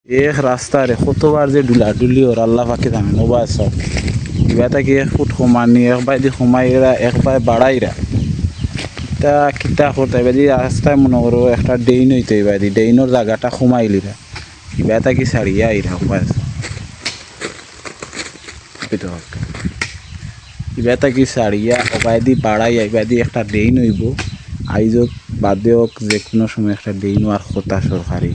এক রাস্তারে কতবার যে ডুলাডুলি ওর আল্লাহ পাকে জানে নবা সব কিবা তাকে 1 ফুট কমানি একবার দি কমাইরা একবার বাড়াইরা তা কিতা করতে এবাদি রাস্তায় মনে করো একটা ডেইন হইতে এবাদি ডেইনের জায়গাটা কমাইলিরা কিবা তাকে ছাড়িয়া আইরা উপায় কিবা তাকে ছাড়িয়া উপায় দি বাড়াই এবাদি একটা ডেইন হইব আইজক বাদে হোক যে কোনো সময় একটা ডেইন আর কথা সরকারি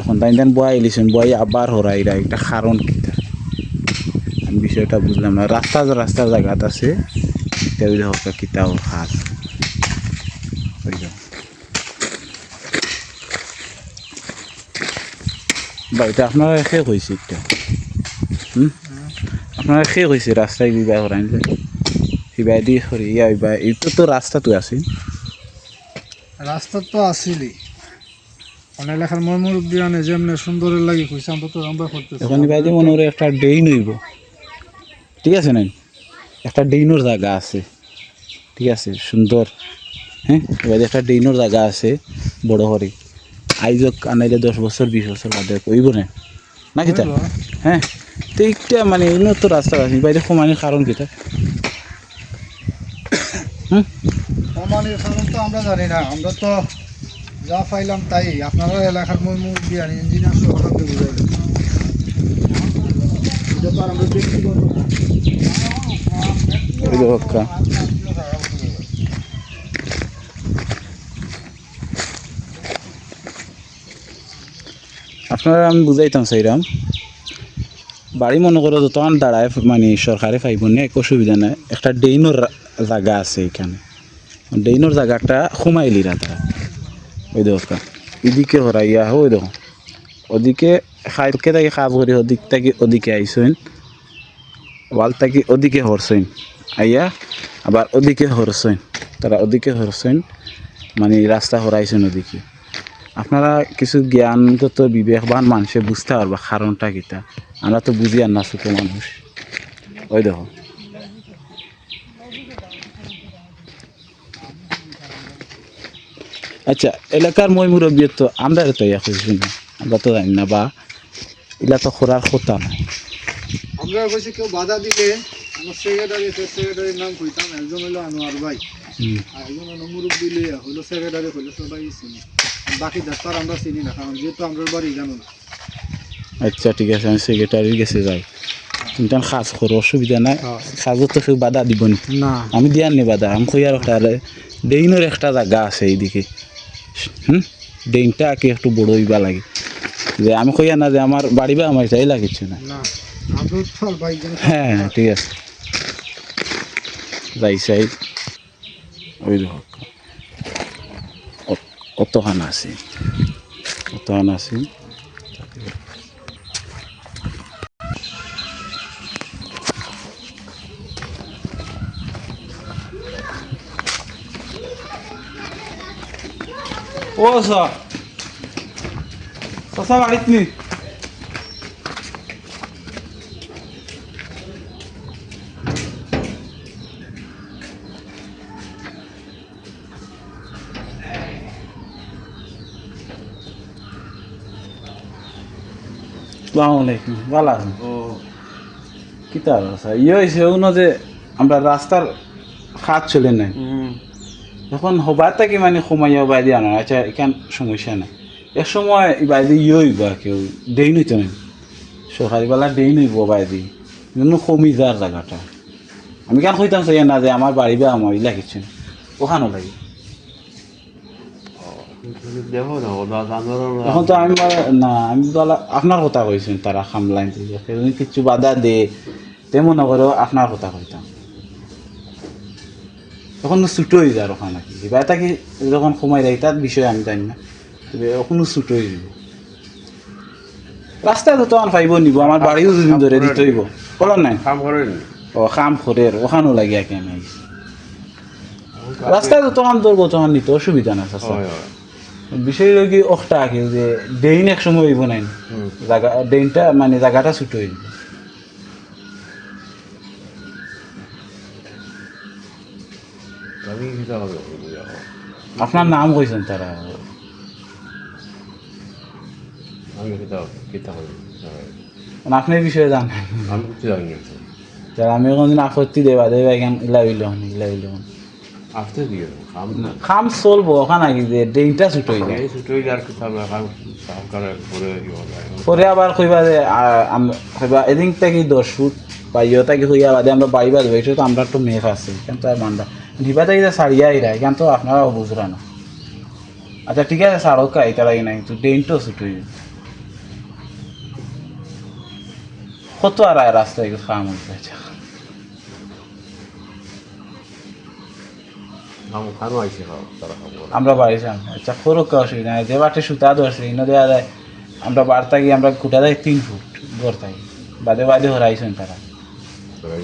এখন তাই বয় এলিছেন বয় আবার হরাইরা একটা কারণ কিতা আমি বিষয়টা বুঝলাম না রাস্তার জায়গাত আছে তেমনি হোক কিতা ওর খাস বাড়িতে আপনারা শেষ হয়েছে একটা আপনারা শেষ হয়েছে রাস্তায় বিবাহ করাই বিবাহ দিয়ে ইয়া বিবাহ এইটো তো রাস্তাটো আছে রাস্তা তো আসিলি অনেক লেখার মই মুরব্বী আনে যেমনি সুন্দরের লাগি কইছে আমরা তো আমরা করতেছি এখন বিবাহ দিয়ে মনে করে একটা ডেইন হইব ঠিক আছে না একটা ডেইনোর জায়গা আছে ঠিক আছে সুন্দর হ্যাঁ এবার একটা ডেইনোর জায়গা আছে বড় করে আইজক আনাইলে 10 বছর 20 বছর বাদে কইব না না কিতা হ্যাঁ তো এইটা মানে উন্নত রাস্তা আছে বাইরে কমানির কারণ কিতা কমানির কারণ তো আমরা জানি না আমরা তো যা পাইলাম তাই আপনারা এলাকার মই মুরব্বী আনে ইঞ্জিনিয়ার সহ আমাকে বুঝাইলেন এটা তো আর আমরা ব্যক্তিগত ওই হক্কা আপনারা আমি বুঝাইতাম চাইরাম বাড়ি মনে করো যতক্ষণ দাঁড়ায় মানে সরকারে পাইব না এক অসুবিধা নাই একটা ডেইনোর জায়গা আছে এখানে ডেইনোর জায়গাটা কমাইলিরা তারা ওই দরকার এদিকে হরাইয়া ওই দেখো ওদিকে খাইলকে থাকি কাজ করি ওদিক থাকি ওদিকে আইসইন ওয়াল থাকি ওদিকে হরসইন আইয়া আবার ওদিকে হরসইন তারা ওদিকে হরসইন মানে রাস্তা হরাইছেন ওদিকে আপনারা কিছু জ্ঞানগত বিবেকবান মানুষে বুঝতে পারবা কারণটা কিতা আমরা তো বুঝি আর না ছোট মানুষ ওই দেখো আচ্ছা এলাকার মই মুরব্বী তো আমরা তো ইয়া খুঁজছি না আমরা তো জানি না বা এলা তো খোরার কথা না আমরা কইছি কেউ বাধা দিলে আমার সেক্রেটারির নাম কইতাম একজন হলো আনোয়ার ভাই আর একজন হলো মুরব্বী লইয়া হলো সেক্রেটারি হলো সবাই চিনি বাকি ডাক্তার আমরা চিনি না কারণ যেহেতু আমরা বাড়ি জানো না আচ্ছা ঠিক আছে আমি সেক্রেটারির কাছে যাই তুমি তখন কাজ করো অসুবিধা নাই কাজত তো কেউ বাধা দিব না আমি দিয়ার নি বাধা আমি কইয়ার একটা ডেইনের একটা জায়গা আছে এইদিকে ডেইনটা কি একটু বড় হইবা লাগে যে আমি কইয়া না যে আমার বাড়ি বা আমার চাই লাগিচ্ছে না হ্যাঁ হ্যাঁ ঠিক আছে যাই চাই ওই অতখান আছে ও সসা বাড়িত নি আসসালামাইকুম ভালো আছেন ও কিতা অবস্থা ইয়ে হয়েছে ওনো যে আমরা রাস্তার খাত চলে নাই এখন হবার থাকি মানে সময় বাইরে আনা আচ্ছা এখান সমস্যা নাই এক সময় বাইরে ইয়ে হইব কেউ দেই নইতো না সরকারিবেলা দেই নইব বাইরে কিন্তু কমি যার জায়গাটা আমি কেন কইতাম চাই না যে আমার বাড়ি বা আমার লাগিছে ওখানো লাগে এখন তো আমি না আমি আপনার কথা কইছেন তারা খামলাইন কিছু বাধা দে তেমন করো আপনার কথা কইতাম তখন ছুটো হয়ে যায় ওখানে নাকি কিবা এটা কি যখন সময় দেয় তার বিষয়ে আমি জানি না ওখানে ছুটো হয়ে যাব রাস্তায় তো তখন পাইব নিব আমার বাড়িও যদি ধরে দিতে হইব বলার নাই ও কাম করে ওখানেও লাগিয়া কেন রাস্তায় তো তখন ধরবো তখন নিতে অসুবিধা না বিষয় হলো কি অখটা কি যে ডেইন এক সময় হইব নাই জায়গা ডেইনটা মানে জায়গাটা ছুটো হয়ে যাব আপনার নাম কইছেন তারা আমি কিতা করি মানে আপনি এই বিষয়ে জানেন আমি কিছু জানি না যারা আমি কোনদিন আপত্তি দেবা দেবা এখান ইলা হইল আসতে দিয়ে কাম না খাম চলবো ওখানে আগে যে ডেইনটা ছুট হয়ে যায় এই ছুটোই আর কিছু আমরা কাম সরকারের করে পরে আবার কইবা যে কইবা এদিন থেকে 10 ফুট বা ইয়ে থেকে হইয়া বাদে আমরা বাইবা দেবো এটা তো আমরা একটু মেফ আছে কিন্তু আর মানবা নিবা থেকে যে সারিয়া আইরা এখান তো আপনারাও বুঝরা না আচ্ছা ঠিক আছে সারও কাই তারা নাই তো ডেইনটাও ছুট হয়ে যায় কত আর রাস্তায় খাম হয়েছে খানো আইসি খাও তারা খাবো আমরা বাড়ি যান আচ্ছা করো কে অসুবিধা নাই যে বাটে সুতা ধরছে ইনো দেওয়া যায় আমরা বার থাকি আমরা খুঁটা দেয় 3 ফুট ঘর থাকি বাদে বাদে হরাইছেন তারা তারা